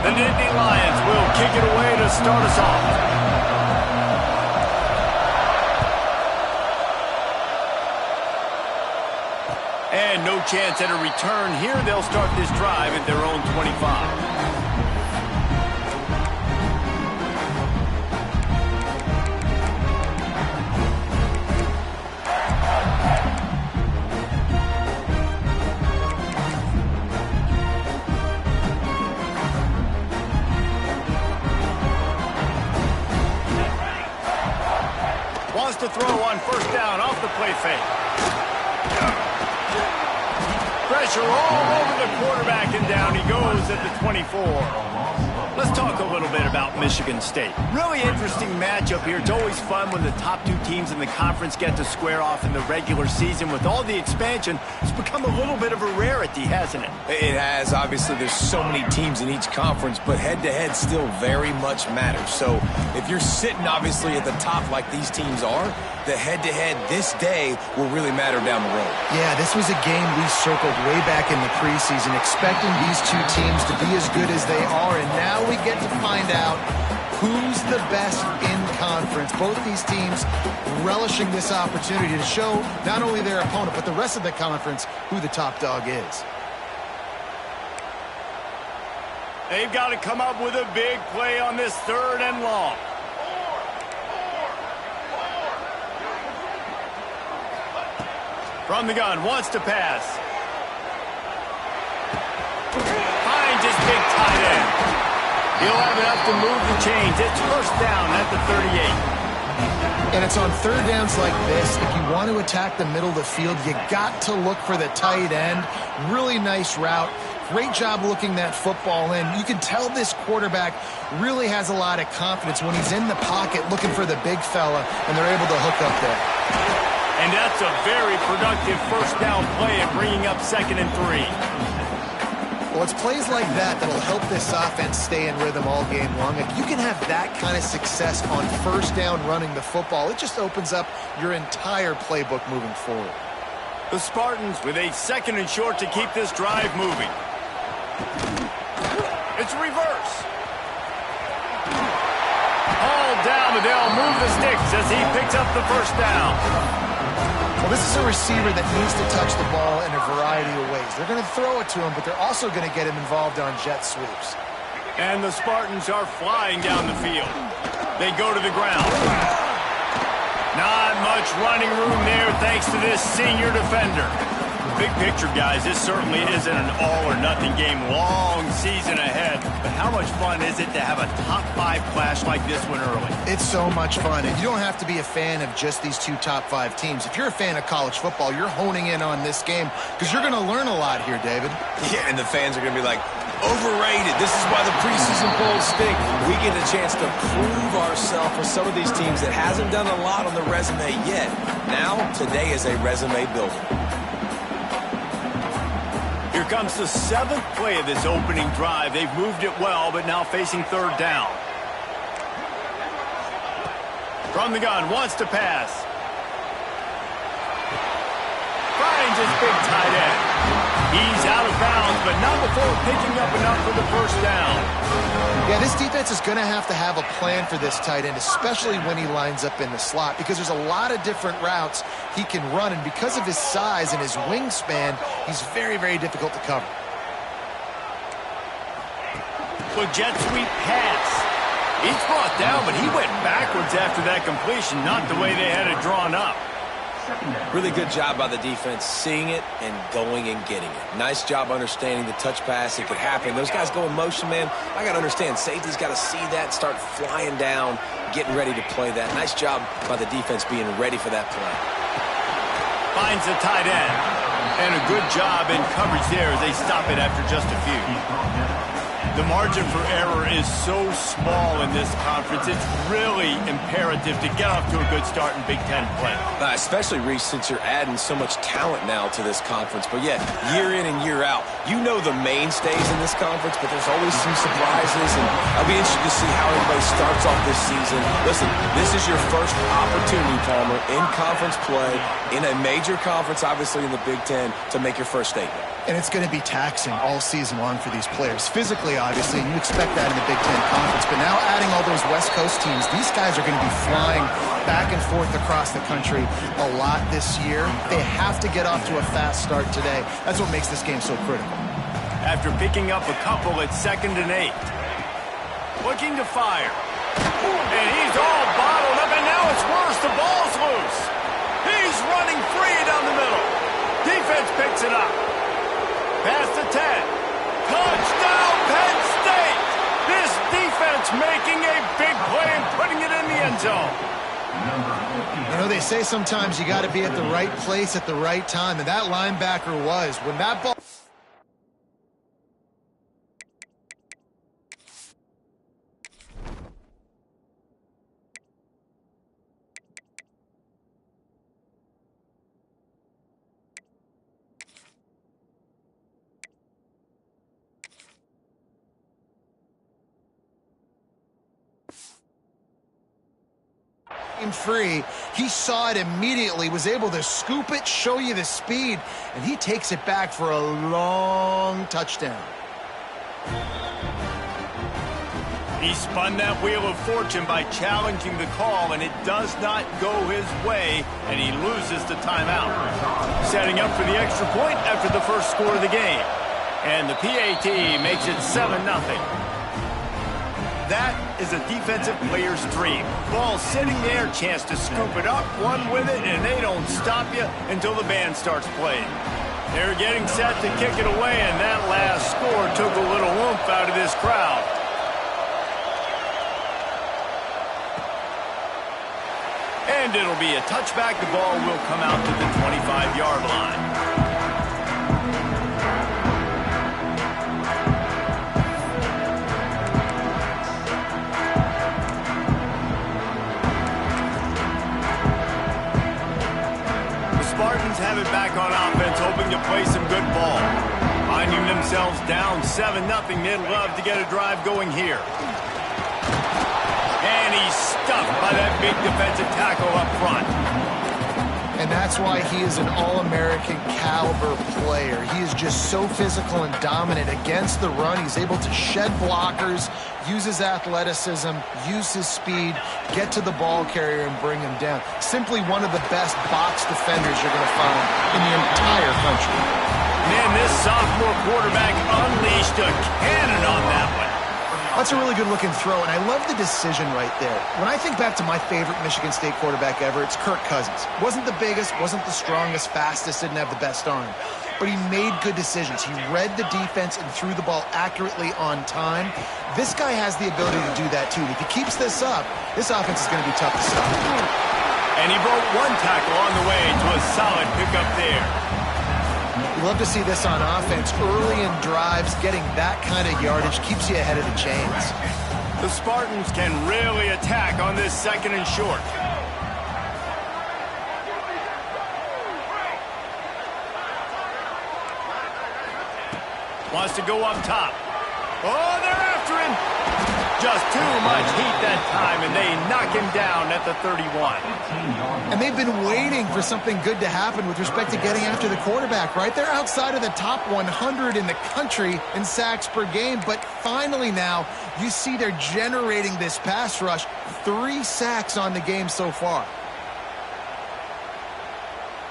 The Nittany Lions will kick it away to start us off. And no chance at a return here. They'll start this drive at their own 25. Wants to throw on first down off the play fake. Pressure all over the quarterback, and down he goes at the 24. Let's talk a little bit about Michigan State. Really interesting matchup here. It's always fun when the top two teams in the conference get to square off in the regular season. With all the expansion, it's become a little bit of a rarity, hasn't it? It has. Obviously, there's so many teams in each conference, but head-to-head still very much matters. So if you're sitting, obviously, at the top like these teams are, the head-to-head this day will really matter down the road. Yeah, this was a game we circled way back in the preseason, expecting these two teams to be as good as they are, and now we get to find out who's the best in conference. Both these teams relishing this opportunity to show not only their opponent, but the rest of the conference who the top dog is. They've got to come up with a big play on this 3rd and long. From the gun, wants to pass. Finds his big tight end. He'll have enough to move the chains. It's first down at the 38. And it's on 3rd downs like this. If you want to attack the middle of the field, you got to look for the tight end. Really nice route. Great job looking that football in. You can tell this quarterback really has a lot of confidence when he's in the pocket looking for the big fella, and they're able to hook up there. And that's a very productive first down play at bringing up 2nd and 3. Well, it's plays like that that'll help this offense stay in rhythm all game long. If you can have that kind of success on first down running the football, it just opens up your entire playbook moving forward. The Spartans with a 2nd and short to keep this drive moving. It's reverse. Hauled down, but they'll move the sticks as he picks up the first down. Well, this is a receiver that needs to touch the ball in a variety of ways. They're going to throw it to him, but they're also going to get him involved on jet sweeps. And the Spartans are flying down the field. They go to the ground. Not much running room there thanks to this senior defender. Big picture, guys, this certainly isn't an all-or-nothing game. Long season ahead. But how much fun is it to have a top 5 clash like this one early? It's so much fun, and you don't have to be a fan of just these two top 5 teams. If you're a fan of college football, you're honing in on this game because you're going to learn a lot here, David. Yeah, and the fans are going to be like, overrated. This is why the preseason polls stink. We get a chance to prove ourselves with some of these teams that hasn't done a lot on the resume yet. Now, today is a resume builder. Here comes the 7th play of this opening drive. They've moved it well, but now facing 3rd down. From the gun, wants to pass. Finds his big tight end. He's out of bounds, but not before picking up enough for the first down. Yeah, this defense is going to have a plan for this tight end, especially when he lines up in the slot, because there's a lot of different routes he can run, and because of his size and his wingspan, he's very, very difficult to cover. So jet sweep pass. He's brought down, but he went backwards after that completion, not the way they had it drawn up. Really good job by the defense, seeing it and going and getting it. Nice job understanding the touch pass. It could happen. Those guys go in motion, man. I got to understand, safety's got to see that, start flying down, getting ready to play that. Nice job by the defense being ready for that play. Finds the tight end. And a good job in coverage there as they stop it after just a few. The margin for error is so small in this conference. It's really imperative to get off to a good start in Big Ten play. Especially, Reese, since you're adding so much talent now to this conference. But yeah, year in and year out, you know the mainstays in this conference, but there's always some surprises, and I'll be interested to see how everybody starts off this season. Listen, this is your first opportunity, Palmer, in conference play, in a major conference, obviously in the Big Ten, to make your first statement. And it's going to be taxing all season long for these players. Physically, obviously, and you expect that in the Big Ten Conference. But now adding all those West Coast teams, these guys are going to be flying back and forth across the country a lot this year. They have to get off to a fast start today. That's what makes this game so critical. After picking up a couple at 2nd and 8. Looking to fire. And he's all bottled up, and now it's worse. The ball's loose. He's running free down the middle. Defense picks it up. Past the 10. Touchdown, Penn State! This defense making a big play and putting it in the end zone. You know, they say sometimes you got to be at the right place at the right time, and that linebacker was. When that ball... free, he saw it immediately, was able to scoop it, show you the speed, and he takes it back for a long touchdown. He spun that wheel of fortune by challenging the call, and it does not go his way, and he loses the timeout. Setting up for the extra point after the first score of the game. And the PAT makes it 7-0. That is a defensive player's dream. Ball sitting there, chance to scoop it up, run with it, and they don't stop you until the band starts playing. They're getting set to kick it away, and that last score took a little oomph out of this crowd. And it'll be a touchback. The ball will come out to the 25-yard line. Spartans have it back on offense, hoping to play some good ball. Finding themselves down 7-0, they'd love to get a drive going here. And he's stuffed by that big defensive tackle up front. And that's why he is an All-American caliber player. He is just so physical and dominant against the run. He's able to shed blockers, use his athleticism, use his speed, get to the ball carrier and bring him down. Simply one of the best box defenders you're going to find in the entire country. Man, this sophomore quarterback unleashed a cannon on that one. That's a really good-looking throw, and I love the decision right there. When I think back to my favorite Michigan State quarterback ever, it's Kirk Cousins. Wasn't the biggest, wasn't the strongest, fastest, didn't have the best arm. But he made good decisions. He read the defense and threw the ball accurately on time. This guy has the ability to do that, too. If he keeps this up, this offense is going to be tough to stop. And he broke one tackle on the way to a solid pickup there. You love to see this on offense. Early in drives, getting that kind of yardage keeps you ahead of the chains. The Spartans can really attack on this 2nd and short. Wants to go up top. Oh, they're after him. Just too much heat that time, and they knock him down at the 31. And they've been waiting for something good to happen with respect to getting after the quarterback, right? They're outside of the top 100 in the country in sacks per game, but finally now you see they're generating this pass rush. 3 sacks on the game so far.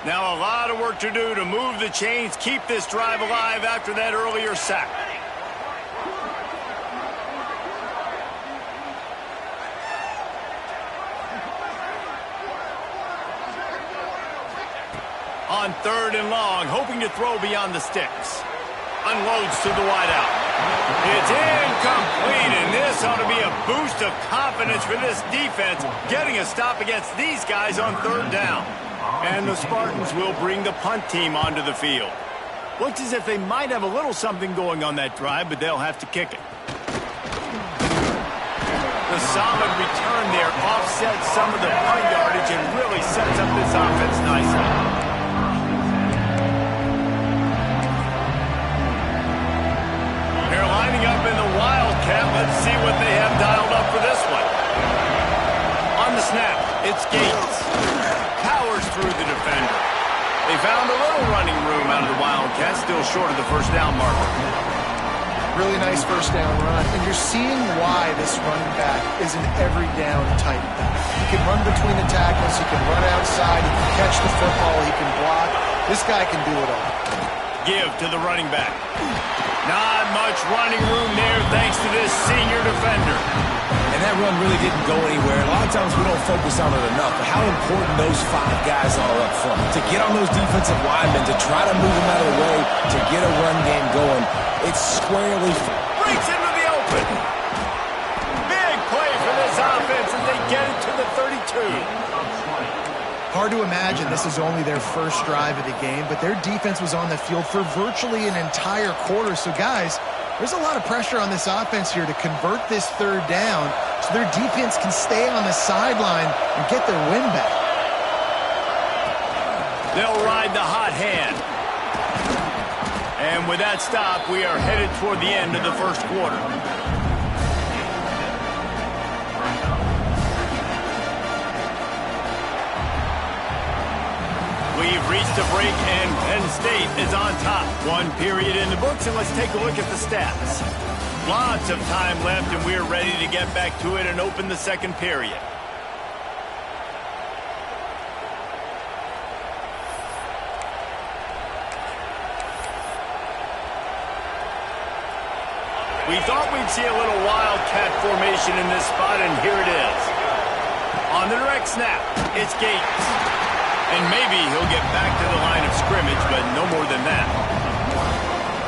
Now a lot of work to do to move the chains, keep this drive alive after that earlier sack. On 3rd and long, hoping to throw beyond the sticks. Unloads to the wideout. It's incomplete, and this ought to be a boost of confidence for this defense, getting a stop against these guys on 3rd down. And the Spartans will bring the punt team onto the field. Looks as if they might have a little something going on that drive, but they'll have to kick it. The solid return there offsets some of the punt yardage and really sets up this offense nicely. They're lining up in the Wildcat. Let's see what they have dialed up for this one. On the snap, it's Gates. Powers through the defender. They found a little running room out of the Wildcat, still short of the first down marker. Really nice first down run, and you're seeing why this running back is an every down type back. He can run between the tackles, he can run outside, he can catch the football, he can block. This guy can do it all. Give to the running back. Not much running room there thanks to this senior defender. And that run really didn't go anywhere. A lot of times we don't focus on it enough, but how important those 5 guys are up front. To get on those defensive linemen, to try to move them out of the way, to get a run game going. It's squarely breaks into the open. Big play for this offense as they get it to the 32. Hard to imagine this is only their first drive of the game, but their defense was on the field for virtually an entire quarter. So, guys, there's a lot of pressure on this offense here to convert this third down so their defense can stay on the sideline and get their win back. They'll ride the hot hand. And with that stop, we are headed toward the end of the first quarter. We've reached a break, and Penn State is on top. 1 period in the books, and let's take a look at the stats. Lots of time left, and we're ready to get back to it and open the second period. We thought we'd see a little Wildcat formation in this spot, and here it is. On the direct snap, it's Gates. And maybe he'll get back to the line of scrimmage, but no more than that.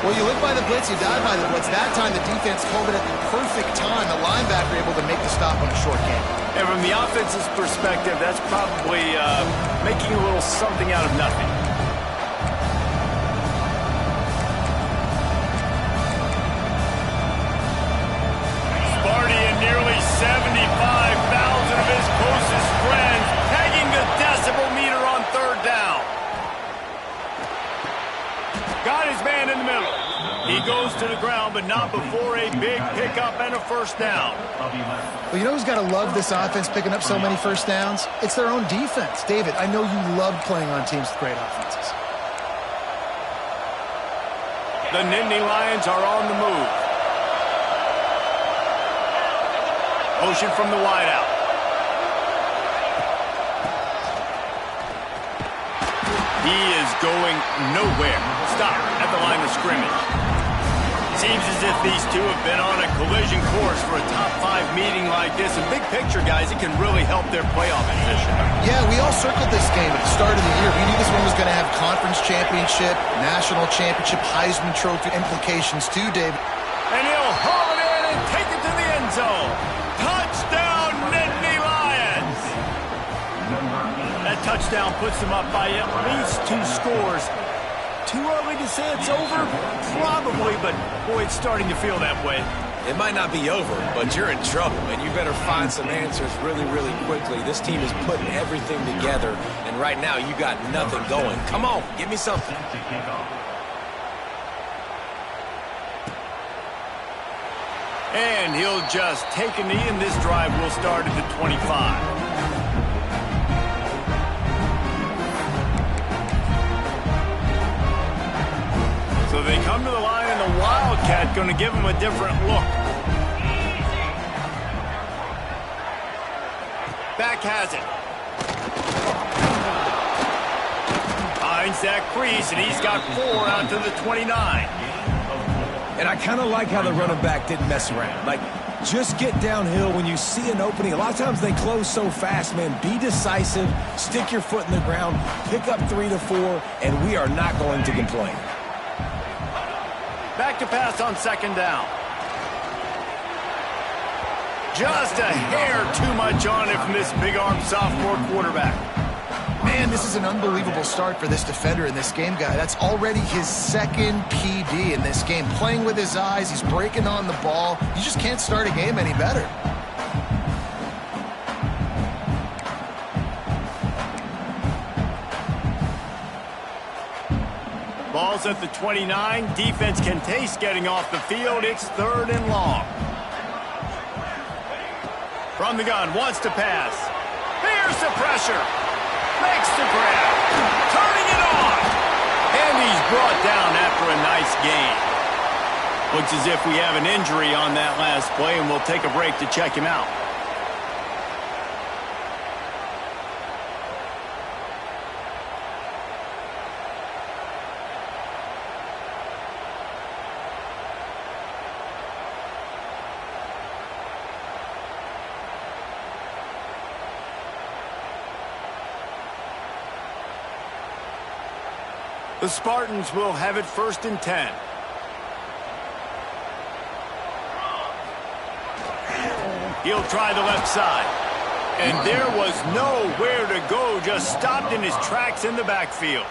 Well, you live by the blitz, you die by the blitz. That time the defense called it at the perfect time. The linebacker able to make the stop on a short game. And from the offense's perspective, that's probably making a little something out of nothing. And nearly 75,000 of his closest friends tagging the decibel meter on third down. Got his man in the middle. He goes to the ground, but not before a big pickup and a first down. Well, you know who's got to love this offense picking up so many first downs? It's their own defense. David, I know you love playing on teams with great offenses. The Nittany Lions are on the move. Motion from the wideout. He is going nowhere. Stop at the line of scrimmage. Seems as if these two have been on a collision course for a top 5 meeting like this. And big picture, guys, it can really help their playoff position. Yeah, we all circled this game at the start of the year. We knew this one was going to have conference championship, national championship, Heisman Trophy implications too, David. And he'll haul it in and take it to the end zone. Touchdown, Nittany Lions! That touchdown puts them up by at least 2 scores. Too early to say it's over? Probably, but boy, it's starting to feel that way. It might not be over, but you're in trouble, and you better find some answers really, really quickly. This team is putting everything together, and right now you got nothing going. Come on, give me something. And he'll just take a knee, and this drive will start at the 25. So they come to the line, and the Wildcat going to give him a different look. Back has it. Finds that crease, and he's got 4 out to the 29. And I kind of like how the running back didn't mess around. Like, just get downhill when you see an opening. A lot of times they close so fast, man. Be decisive, stick your foot in the ground, pick up 3 to 4, and we are not going to complain. Back to pass on second down. Just a hair too much on it from this big-armed sophomore quarterback. Man, this is an unbelievable start for this defender in this game, guy. That's already his 2nd PD in this game. Playing with his eyes, he's breaking on the ball. You just can't start a game any better. Ball's at the 29. Defense can taste getting off the field. It's 3rd and long. From the gun, wants to pass. Here's the pressure. Makes the grab. Turning it on. And he's brought down after a nice gain. Looks as if we have an injury on that last play, and we'll take a break to check him out. The Spartans will have it 1st and 10. He'll try the left side. And there was nowhere to go, just stopped in his tracks in the backfield.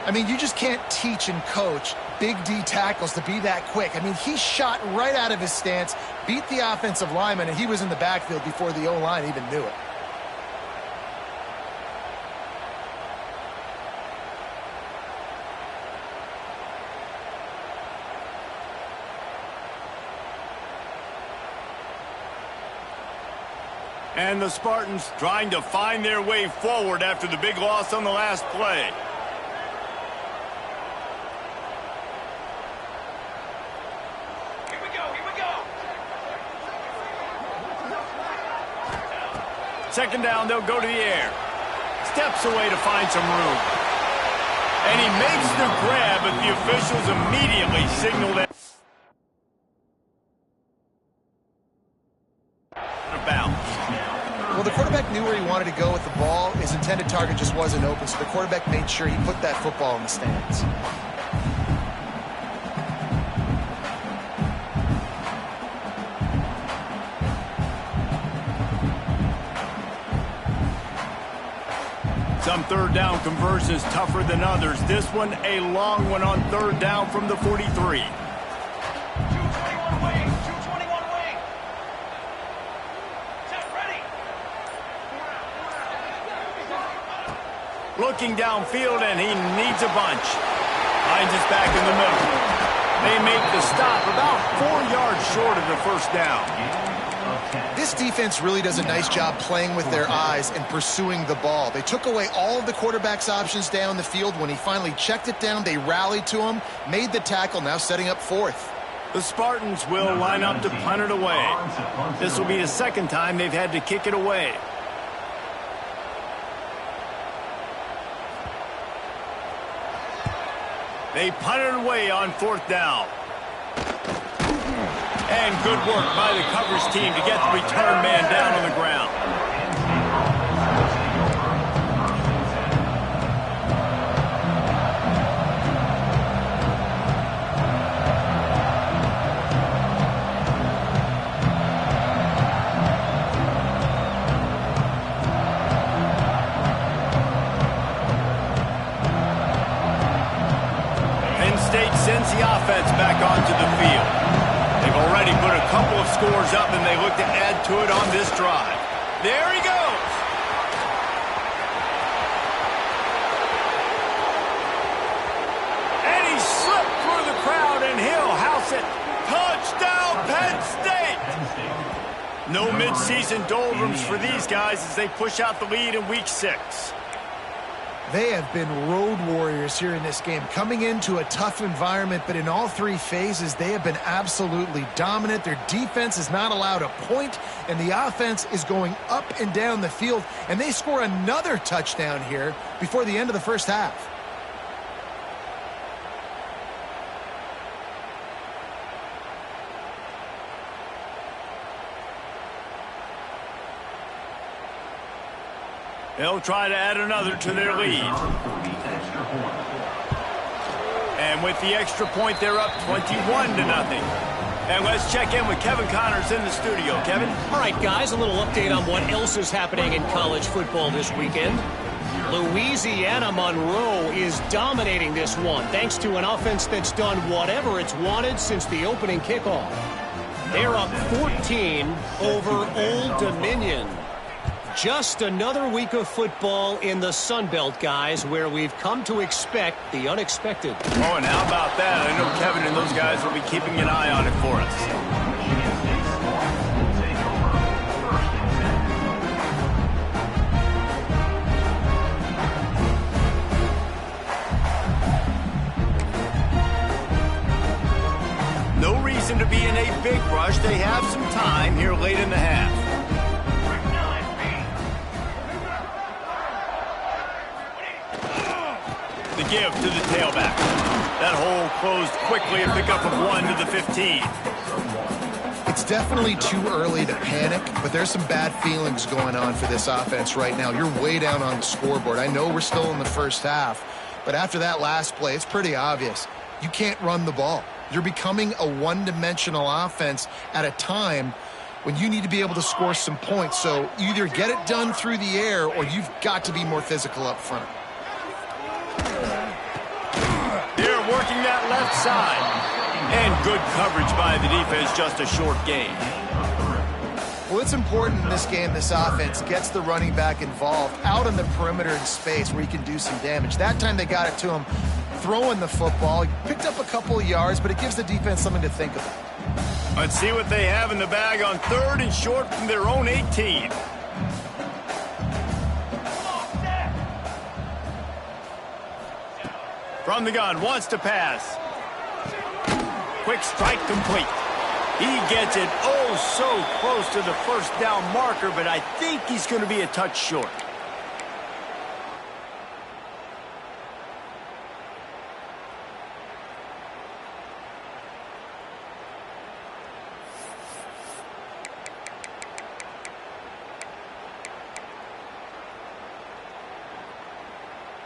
I mean, you just can't teach and coach Big D tackles to be that quick. I mean, he shot right out of his stance, beat the offensive lineman, and he was in the backfield before the O-line even knew it. And the Spartans trying to find their way forward after the big loss on the last play. Here we go. 2nd down, they'll go to the air. Steps away to find some room. And he makes the grab, but the officials immediately signal that. Well, the quarterback knew where he wanted to go with the ball. His intended target just wasn't open, so the quarterback made sure he put that football in the stands. Some 3rd down conversions tougher than others. This one a long one on 3rd down from the 43. Looking downfield, and he needs a bunch. Finds us back in the middle. They make the stop about 4 yards short of the 1st down. This defense really does a nice job playing with their eyes and pursuing the ball. They took away all of the quarterback's options down the field. When he finally checked it down, they rallied to him, made the tackle, now setting up 4th. The Spartans will line up to punt it away. This will be the 2nd time they've had to kick it away. They punted away on 4th down. And good work by the coverage team to get the return man down on the ground. Sends the offense back onto the field. They've already put a couple of scores up, and they look to add to it on this drive. There he goes. And he slipped through the crowd, and he'll house it. Touchdown, Penn State! No midseason doldrums for these guys as they push out the lead in Week 6. They have been road warriors here in this game, coming into a tough environment, but in all 3 phases, they have been absolutely dominant. Their defense is not allowed a point, and the offense is going up and down the field, and they score another touchdown here before the end of the 1st half. They'll try to add another to their lead. And with the extra point, they're up 21-0. And let's check in with Kevin Connors in the studio. Kevin? All right, guys, a little update on what else is happening in college football this weekend. Louisiana Monroe is dominating this one, thanks to an offense that's done whatever it's wanted since the opening kickoff. They're up 14 over Old Dominion. Just another week of football in the Sun Belt, guys, where we've come to expect the unexpected. Oh, and how about that? I know Kevin and those guys will be keeping an eye on it for us. No reason to be in a big rush. They have some time here late in the half. The give to the tailback. That hole closed quickly, a pickup of 1 to the 15. It's definitely too early to panic, but there's some bad feelings going on for this offense right now. You're way down on the scoreboard. I know we're still in the first half, but after that last play, it's pretty obvious. You can't run the ball. You're becoming a one-dimensional offense at a time when you need to be able to score some points. So you either get it done through the air or you've got to be more physical up front. They're working that left side. And good coverage by the defense, just a short gain. Well, it's important in this game, this offense gets the running back involved out on the perimeter in space where he can do some damage. That time they got it to him throwing the football. He picked up a couple of yards, but it gives the defense something to think about. Let's see what they have in the bag on 3rd and short from their own 18. From the gun, wants to pass. Quick strike complete. He gets it oh so close to the first down marker, but I think he's going to be a touch short.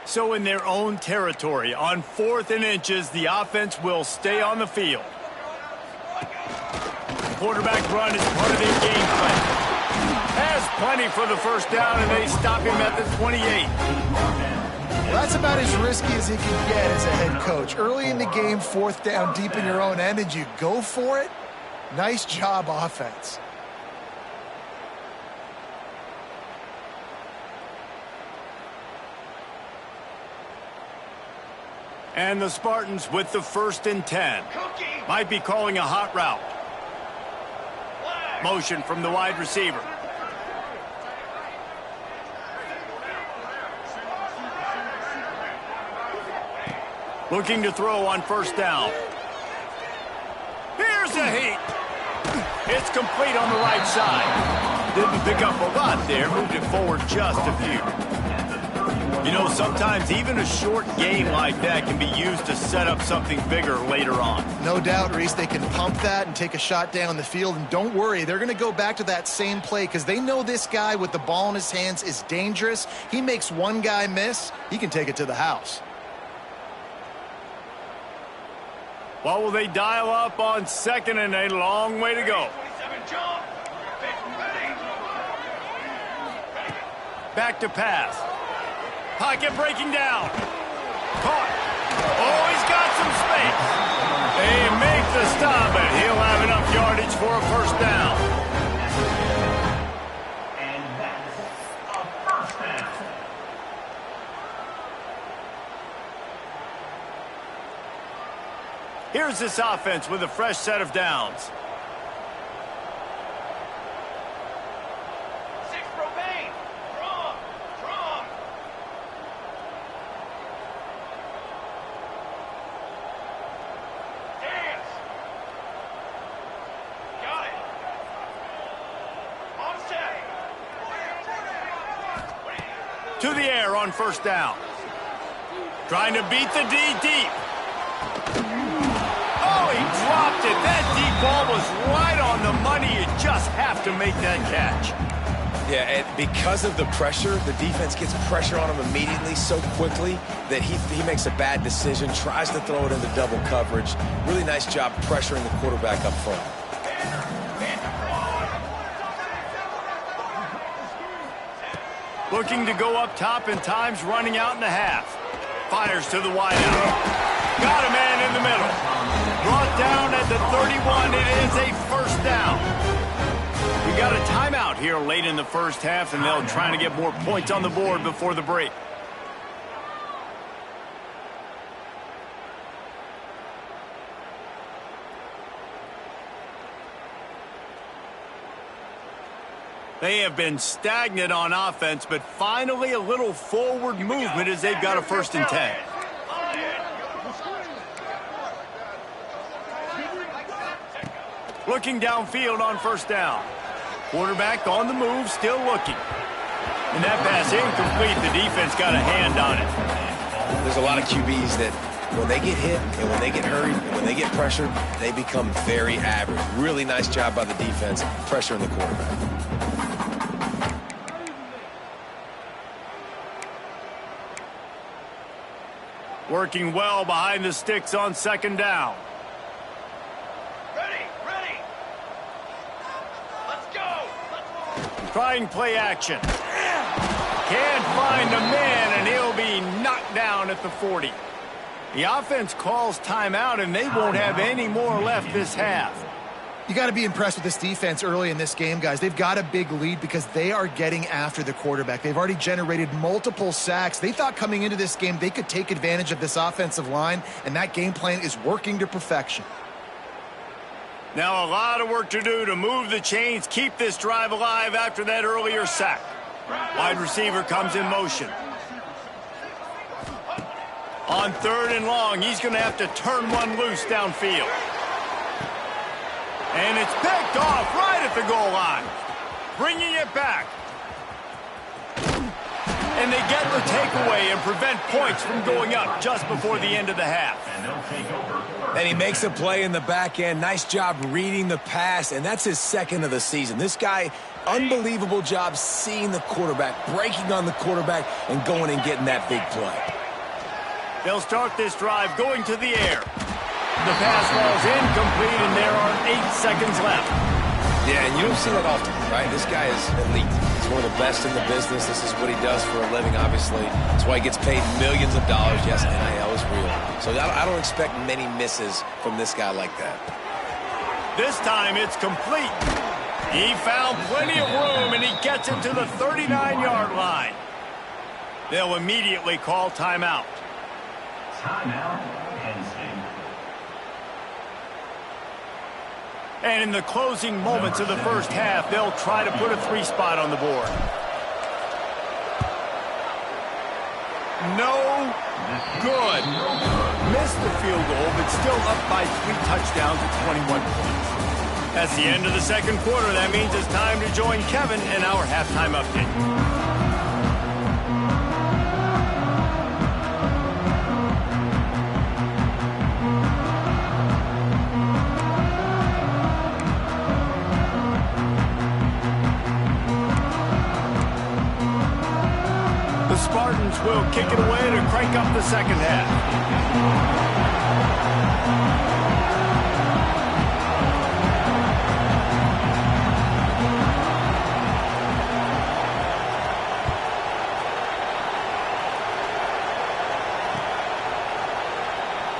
So in their own territory, on 4th and inches, the offense will stay on the field. Quarterback run is part of their game plan. Has plenty for the first down, and they stop him at the 28. That's about as risky as he can get as a head coach. Early in the game, 4th down, deep in your own end, and you go for it. Nice job, offense. And the Spartans with the 1st and 10. Might be calling a hot route. Motion from the wide receiver. Looking to throw on 1st down. Here's a heat. It's complete on the right side. Didn't pick up a lot there. Moved it forward just a few. You know, sometimes even a short game like that can be used to set up something bigger later on. No doubt, Reese, they can pump that and take a shot down the field. And don't worry, they're going to go back to that same play because they know this guy with the ball in his hands is dangerous. He makes one guy miss, he can take it to the house. What will they dial up on 2nd and a long way to go? Back to pass. Pocket breaking down. Caught. Oh, he's got some space. They make the stop, but he'll have enough yardage for a 1st down. And that's a 1st down. Here's this offense with a fresh set of downs. To the air on 1st down. Trying to beat the D deep. Oh, he dropped it. That deep ball was right on the money. You just have to make that catch. Yeah, and because of the pressure, the defense gets pressure on him immediately so quickly that he makes a bad decision, tries to throw it into double coverage. Really nice job pressuring the quarterback up front. Looking to go up top, and time's running out in the half. Fires to the wideout. Got a man in the middle. Brought down at the 31. It is a 1st down. We got a timeout here late in the first half, and they'll try to get more points on the board before the break. They have been stagnant on offense, but finally a little forward movement as they've got a 1st and 10. Looking downfield on 1st down. Quarterback on the move, still looking. And that pass incomplete. The defense got a hand on it. There's a lot of QBs that when they get hit and when they get hurried and when they get pressured, they become very average. Really nice job by the defense pressuring the quarterback. Working well behind the sticks on 2nd down. Ready. Let's go. Trying play action. Can't find a man, and he'll be knocked down at the 40. The offense calls timeout, and they won't have any more left this half. You got to be impressed with this defense early in this game, guys. They've got a big lead because they are getting after the quarterback. They've already generated multiple sacks. They thought coming into this game they could take advantage of this offensive line, and that game plan is working to perfection. Now a lot of work to do to move the chains, keep this drive alive after that earlier sack. Wide receiver comes in motion. On 3rd and long, he's going to have to turn one loose downfield. And it's picked off right at the goal line. Bringing it back. And they get the takeaway and prevent points from going up just before the end of the half. And he makes a play in the back end. Nice job reading the pass, and that's his 2nd of the season. This guy, unbelievable job seeing the quarterback, breaking on the quarterback, and going and getting that big play. They'll start this drive going to the air. The pass falls incomplete, and there are 8 seconds left. Yeah, and you don't see that often, right? This guy is elite. He's one of the best in the business. This is what he does for a living, obviously. That's why he gets paid millions of dollars. Yes, NIL is real. So I don't expect many misses from this guy like that. This time it's complete. He found plenty of room, and he gets it to the 39-yard line. They'll immediately call timeout. Timeout, Penn State. And in the closing moments of the first half, they'll try to put a 3-spot on the board. No good. Missed the field goal, but still up by 3 touchdowns at 21 points. That's the end of the 2nd quarter. That means it's time to join Kevin in our halftime update. Spartans will kick it away to crank up the 2nd half.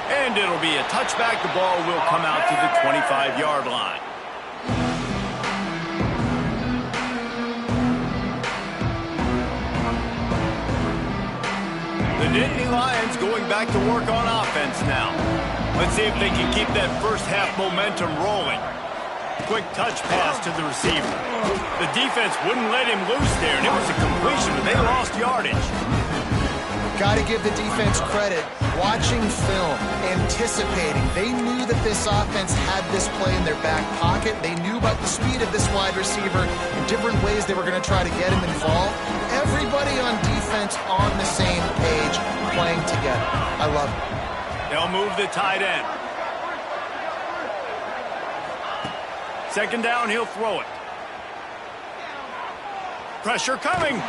And it'll be a touchback. The ball will come out to the 25-yard line. The Nittany Lions going back to work on offense now. Let's see if they can keep that first half momentum rolling. Quick touch pass to the receiver. The defense wouldn't let him loose there, and it was a completion, but they lost yardage. Got to give the defense credit. Watching film, anticipating. They knew that this offense had this play in their back pocket. They knew about the speed of this wide receiver and different ways they were going to try to get him involved. Everybody on defense on the same page, playing together. I love it. They'll move the tight end. 2nd down, he'll throw it. Pressure coming.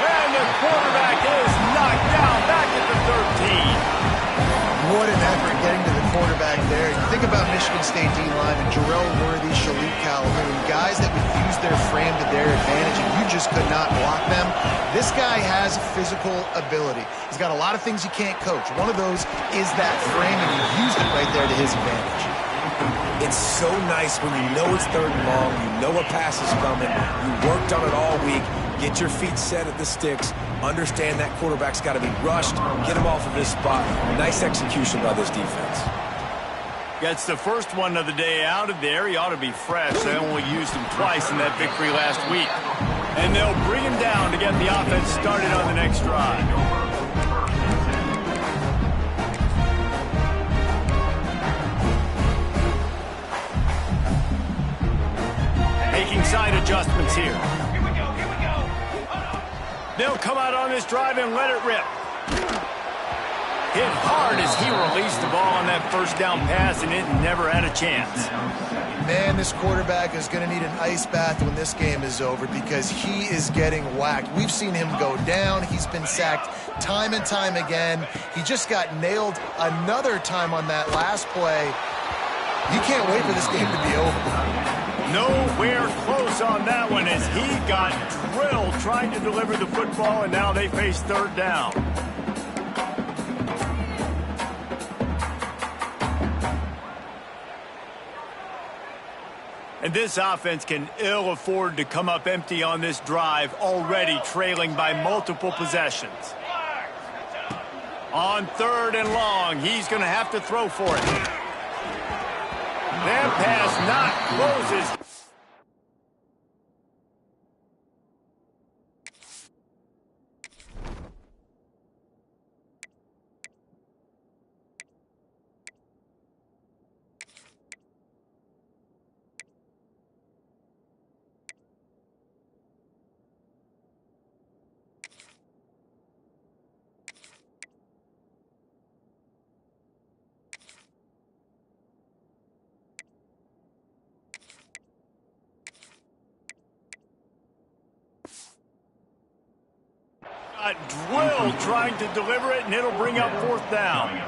And the quarterback is knocked down back at the 13. What an effort getting to the quarterback there. You think about Michigan State D-linemen, Jarrell Worthy, Shalik Calhoun, guys that would use their frame to their advantage, and you just could not block them. This guy has physical ability. He's got a lot of things you can't coach. One of those is that frame, and he used it right there to his advantage. It's so nice when you know it's 3rd and long, you know a pass is coming, you worked on it all week, get your feet set at the sticks, understand that quarterback's got to be rushed, get him off of his spot. Nice execution by this defense. Gets the first one of the day out of there. He ought to be fresh. They only used him twice in that victory last week. And they'll bring him down to get the offense started on the next drive. Making side adjustments here. They'll come out on this drive and let it rip. Hit hard as he released the ball on that first down pass, and it never had a chance. Man, this quarterback is going to need an ice bath when this game is over because he is getting whacked. We've seen him go down. He's been sacked time and time again. He just got nailed another time on that last play. You can't wait for this game to be over. Nowhere close on that one as he got drilled trying to deliver the football, and now they face 3rd down. And this offense can ill afford to come up empty on this drive, already trailing by multiple possessions. On 3rd and long, he's going to have to throw for it. That pass not closes. Drilled trying to deliver it, and it'll bring up 4th down.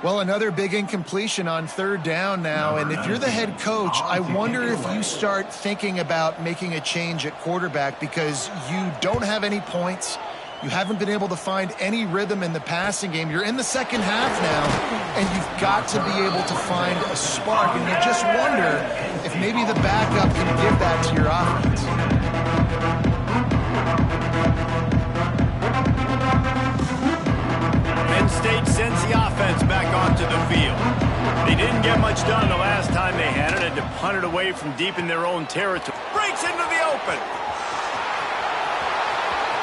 Well, another big incompletion on 3rd down now, and if you're the head coach, I wonder if you start thinking about making a change at quarterback because you don't have any points. You haven't been able to find any rhythm in the passing game. You're in the second half now, and you've got to be able to find a spark, and you just wonder if maybe the backup can give that to your offense. Penn State sends the offense back onto the field. They didn't get much done the last time they had it to punt it away from deep in their own territory. Breaks into the open.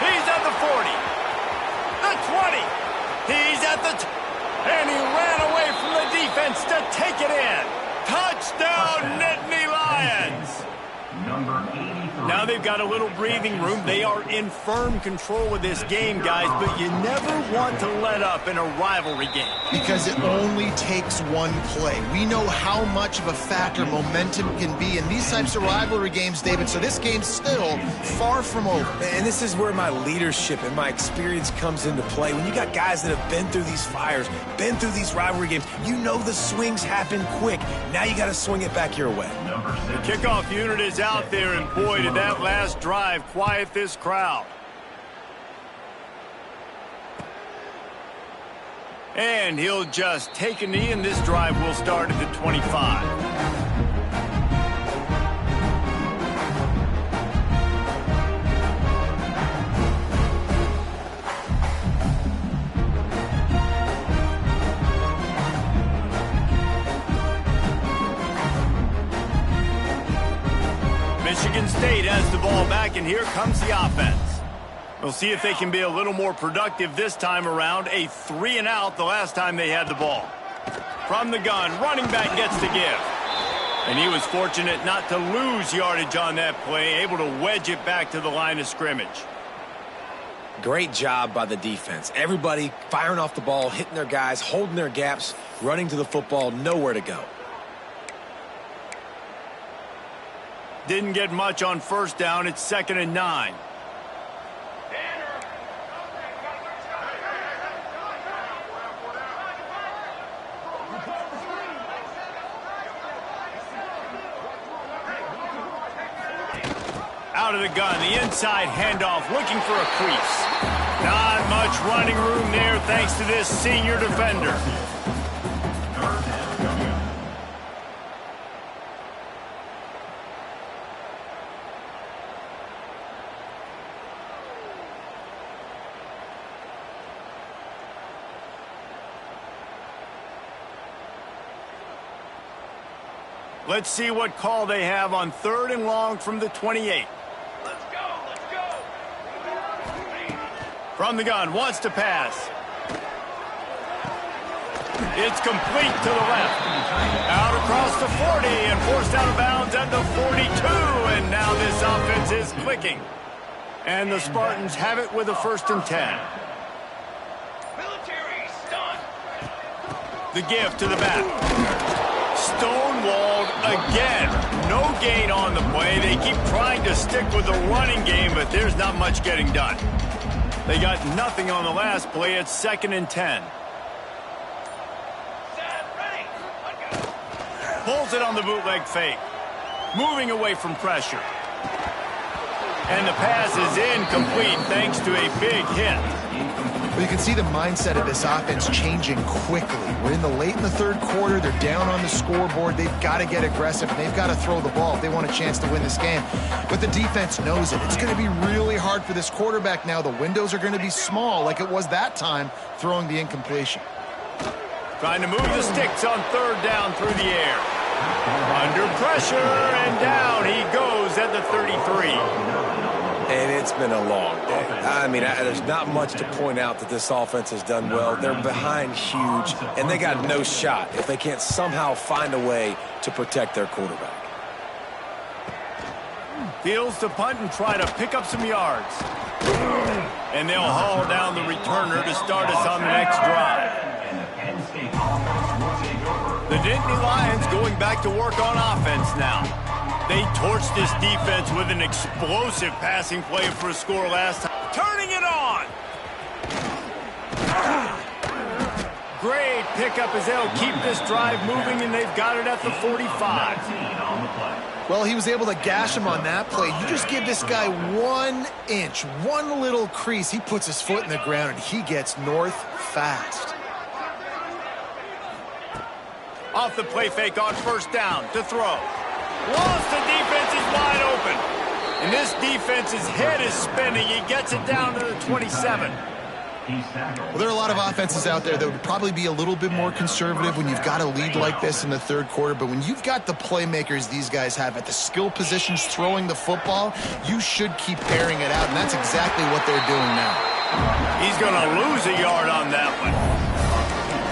He's at the 40. The 20. He's at the... And he ran away from the defense to take it in. Touchdown, Nittany Lions. Number 83. Now they've got a little breathing room. They are in firm control of this game, guys, but you never want to let up in a rivalry game. Because it only takes one play. We know how much of a factor momentum can be in these types of rivalry games, David, so this game's still far from over. And this is where my leadership and my experience comes into play. When you got guys that have been through these fires, been through these rivalry games, you know the swings happen quick. Now you got to swing it back your way. The kickoff unit is out there, and boy, did that last drive quiet this crowd. And he'll just take a knee, and this drive will start at the 25. Michigan State has the ball back, and here comes the offense. We'll see if they can be a little more productive this time around. A 3-and-out the last time they had the ball. From the gun, running back gets the give. And he was fortunate not to lose yardage on that play, able to wedge it back to the line of scrimmage. Great job by the defense. Everybody firing off the ball, hitting their guys, holding their gaps, running to the football, nowhere to go. Didn't get much on first down. It's 2nd and 9. Out of the gun, the inside handoff, looking for a crease. Not much running room there thanks to this senior defender. Let's see what call they have on 3rd and long from the 28. Let's go. From the gun, wants to pass. It's complete to the left. Out across the 40 and forced out of bounds at the 42. And now this offense is clicking. And the Spartans have it with a 1st and 10. Military stunt. The give to the back. Stonewalled again. No gain on the play. They keep trying to stick with the running game, but there's not much getting done. They got nothing on the last play. It's 2nd and 10. Pulls it on the bootleg fake. Moving away from pressure. And the pass is incomplete thanks to a big hit. Well, you can see the mindset of this offense changing quickly. We're in the late in the 3rd quarter. They're down on the scoreboard. They've got to get aggressive. They've got to throw the ball if they want a chance to win this game. But the defense knows it. It's going to be really hard for this quarterback now. The windows are going to be small like it was that time throwing the incompletion. Trying to move the sticks on 3rd down through the air. Under pressure, and down he goes at the 33. And it's been a long day. I mean, there's not much to point out that this offense has done well. They're behind huge, and they got no shot if they can't somehow find a way to protect their quarterback. Fields to punt and try to pick up some yards. And they'll haul down the returner to start us on the next drive. The Nittany Lions going back to work on offense now. They torched this defense with an explosive passing play for a score last time. Turning it on! Great pickup as they'll keep this drive moving, and they've got it at the 45. Well, he was able to gash him on that play. You just give this guy 1 inch, one little crease. He puts his foot in the ground, and he gets north fast. Off the play fake on 1st down to throw. Once the defense is wide open. And this defense's head is spinning. He gets it down to the 27. Well, there are a lot of offenses out there that would probably be a little bit more conservative when you've got a lead like this in the 3rd quarter. But when you've got the playmakers these guys have at the skill positions throwing the football, you should keep pairing it out. And that's exactly what they're doing now. He's going to lose a yard on that one.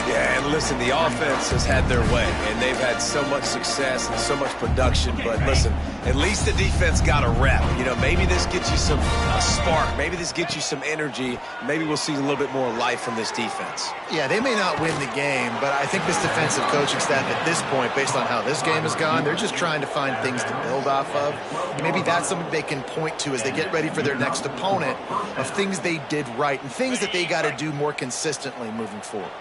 Yeah, and listen, the offense has had their way, and they've had so much success and so much production. But listen, at least the defense got a rep. You know, maybe this gets you a spark. Maybe this gets you some energy. Maybe we'll see a little bit more life from this defense. Yeah, they may not win the game, but I think this defensive coaching staff at this point, based on how this game has gone, they're just trying to find things to build off of. Maybe that's something they can point to as they get ready for their next opponent of things they did right and things that they got to do more consistently moving forward.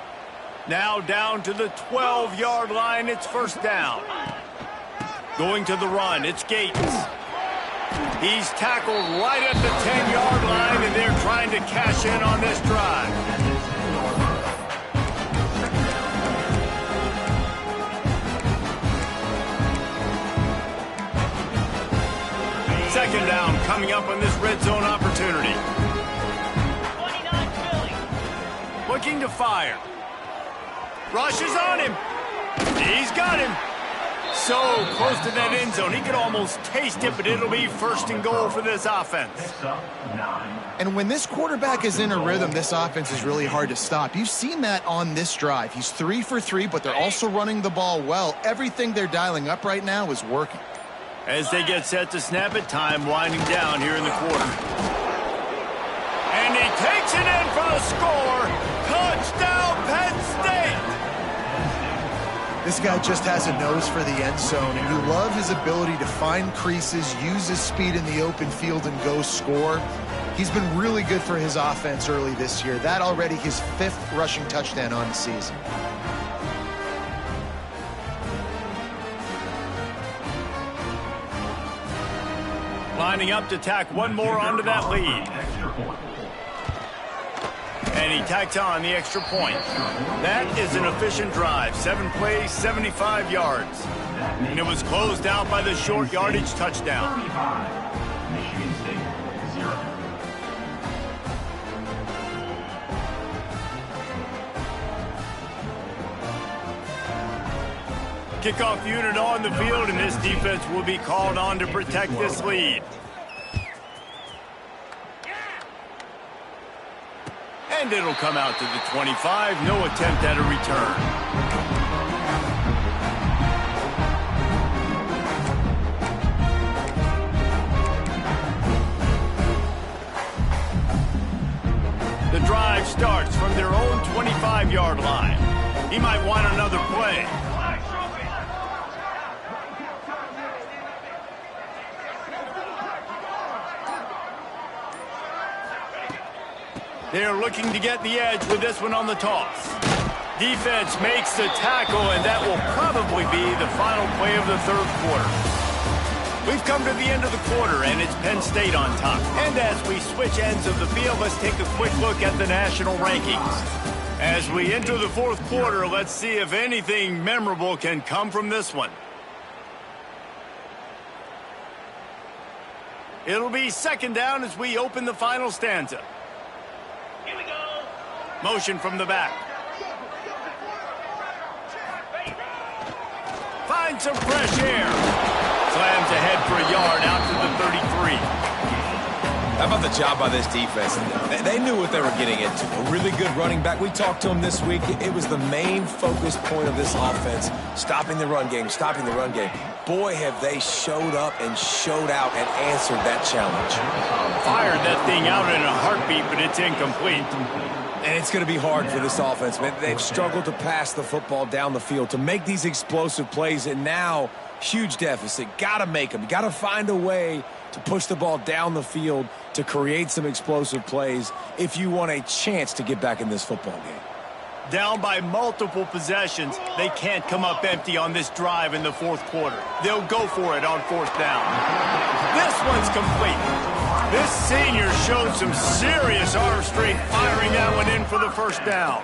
Now down to the 12-yard line, it's 1st down. Going to the run, it's Gates. He's tackled right at the 10-yard line, and they're trying to cash in on this drive. Second down coming up on this red zone opportunity. 29 Philly. Looking to fire. Rushes on him. He's got him. So close to that end zone. He could almost taste it, but it'll be 1st and goal for this offense. And when this quarterback is in a rhythm, this offense is really hard to stop. You've seen that on this drive. He's 3 for 3, but they're also running the ball well. Everything they're dialing up right now is working. As they get set to snap it, time winding down here in the quarter. And he takes it in for the score. Touchdown, Penn State! This guy just has a nose for the end zone, and you love his ability to find creases, use his speed in the open field, and go score. He's been really good for his offense early this year. That already his 5th rushing touchdown on the season. Lining up to tack one more onto that lead. And he tacks on the extra point. That is an efficient drive. 7 plays, 75 yards. And it was closed out by the short yardage touchdown. Michigan State, 0. Kickoff unit on the field, and this defense will be called on to protect this lead. And it'll come out to the 25. No attempt at a return. The drive starts from their own 25-yard line. He might want another play. They're looking to get the edge with this one on the toss. Defense makes the tackle, and that will probably be the final play of the third quarter. We've come to the end of the quarter, and it's Penn State on top. And as we switch ends of the field, let's take a quick look at the national rankings. As we enter the fourth quarter, let's see if anything memorable can come from this one. It'll be second down as we open the final stanza. Here we go. Motion from the back. Find some fresh air. Slams ahead for a yard out to the 33. How about the job by this defense? They knew what they were getting into. A really good running back. We talked to him this week. It was the main focus point of this offense. Stopping the run game, stopping the run game. Boy, have they showed up and showed out and answered that challenge. Fired that thing out in a heartbeat, but it's incomplete. And it's going to be hard for this offense, man. They've struggled to pass the football down the field, to make these explosive plays, and now, huge deficit. Got to make them. You got to find a way to push the ball down the field to create some explosive plays if you want a chance to get back in this football game. Down by multiple possessions, they can't come up empty on this drive in the fourth quarter. They'll go for it on fourth down. This one's complete. This senior showed some serious arm strength firing that one in for the first down.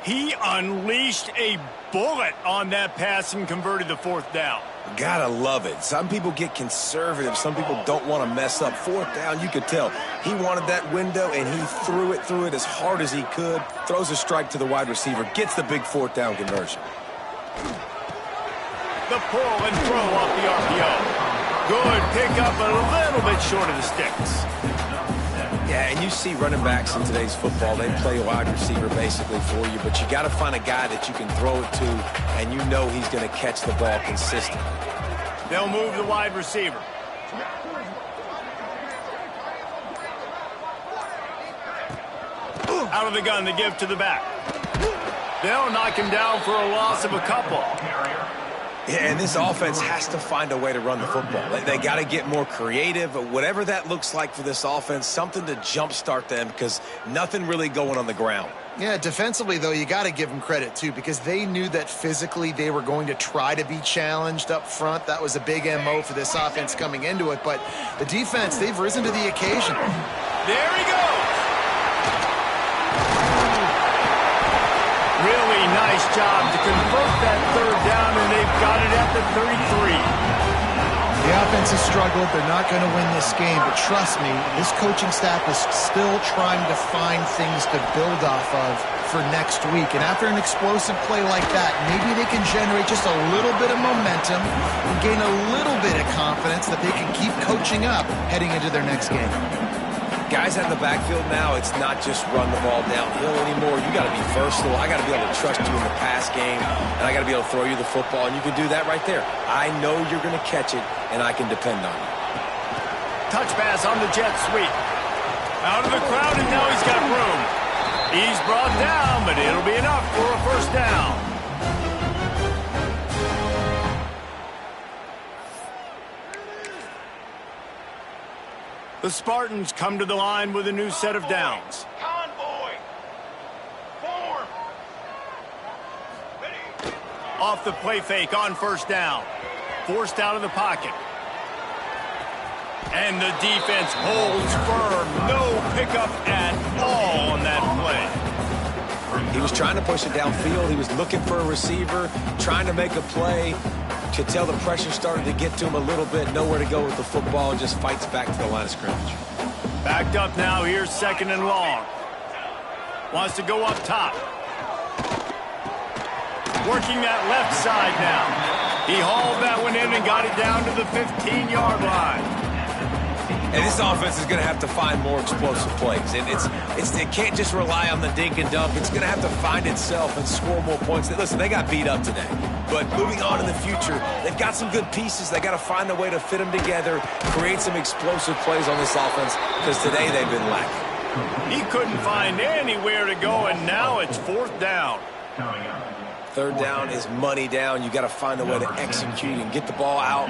He unleashed a bullet on that pass and converted the fourth down. Gotta love it. Some people get conservative. Some people don't want to mess up. Fourth down, you could tell. He wanted that window, and he threw it as hard as he could. Throws a strike to the wide receiver. Gets the big fourth down conversion. The pull and throw off the RPO. Good pick up, a little bit short of the sticks. Yeah, and you see running backs in today's football, they play wide receiver basically for you, but you got to find a guy that you can throw it to, and you know he's going to catch the ball consistently. They'll move the wide receiver. Out of the gun, they give to the back. They'll knock him down for a loss of a couple. Yeah, and this offense has to find a way to run the football. They got to get more creative, but whatever that looks like for this offense, something to jumpstart them because nothing really going on the ground. Yeah, defensively, though, you got to give them credit, too, because they knew that physically they were going to try to be challenged up front. That was a big MO for this offense coming into it. But the defense, they've risen to the occasion. There he goes. Really nice job to convert that third down, and they've got it at the 33. The offense has struggled. They're not going to win this game, but trust me, this coaching staff is still trying to find things to build off of for next week. And after an explosive play like that, maybe they can generate just a little bit of momentum and gain a little bit of confidence that they can keep coaching up heading into their next game. Guys out in the backfield now, it's not just run the ball downhill anymore. You got to be versatile. I got to be able to trust you in the pass game, and I got to be able to throw you the football, and you can do that right there. I know you're going to catch it, and I can depend on you. Touch pass on the jet sweep. Out of the crowd, and now he's got room. He's brought down, but it'll be enough for a first down. The Spartans come to the line with a new set of downs. Convoy. Form. Ready. Off the play fake on first down. Forced out of the pocket. And the defense holds firm. No pickup at all on that play. He was trying to push it downfield. He was looking for a receiver, trying to make a play. Could tell the pressure started to get to him a little bit. Nowhere to go with the football, and just fights back to the line of scrimmage. Backed up now. Here's second and long. Wants to go up top. Working that left side now. He hauled that one in and got it down to the 15-yard line. And this offense is going to have to find more explosive plays. And it can't just rely on the dink and dunk. It's going to have to find itself and score more points. Listen, they got beat up today. But moving on in the future, they've got some good pieces. They got to find a way to fit them together, create some explosive plays on this offense, because today they've been lacking. He couldn't find anywhere to go, and now it's 4th down. Third down is money down. You got to find a way to execute and get the ball out,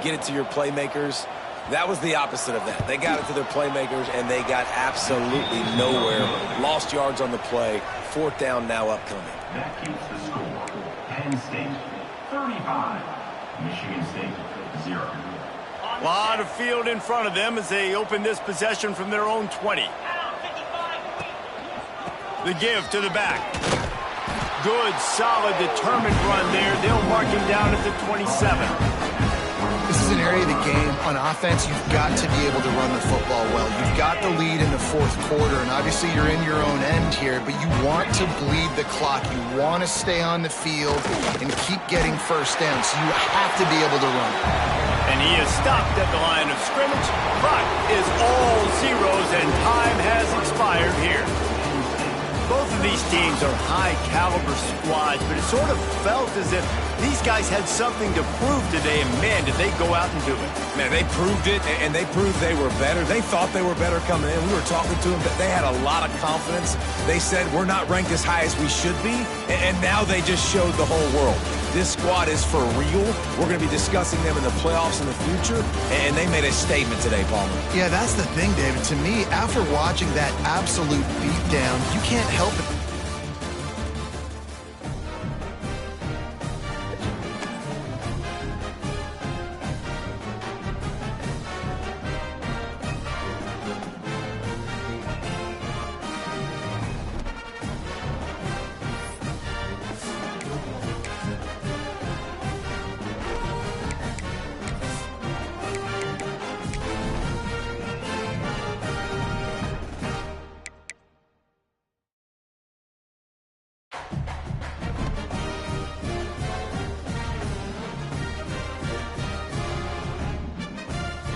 get it to your playmakers. That was the opposite of that. They got it to their playmakers, and they got absolutely nowhere. Lost yards on the play. 4th down now upcoming. That keeps the score. Penn State 35, Michigan State 0. A lot of field in front of them as they open this possession from their own 20. The give to the back. Good, solid, determined run there. They'll mark him down at the 27. This is an area of the game, on offense, you've got to be able to run the football well. You've got the lead in the 4th quarter, and obviously you're in your own end here, but you want to bleed the clock. You want to stay on the field and keep getting first down, so you have to be able to run. And he is stopped at the line of scrimmage, but is all zeros, and time has expired here. Both of these teams are high-caliber squads, but it sort of felt as if these guys had something to prove today, and man, did they go out and do it. Man, they proved it, and they proved they were better. They thought they were better coming in. We were talking to them, but they had a lot of confidence. They said, we're not ranked as high as we should be, and now they just showed the whole world. This squad is for real. We're going to be discussing them in the playoffs in the future, and they made a statement today, Palmer. Yeah, that's the thing, David. To me, after watching that absolute beatdown, you can't help but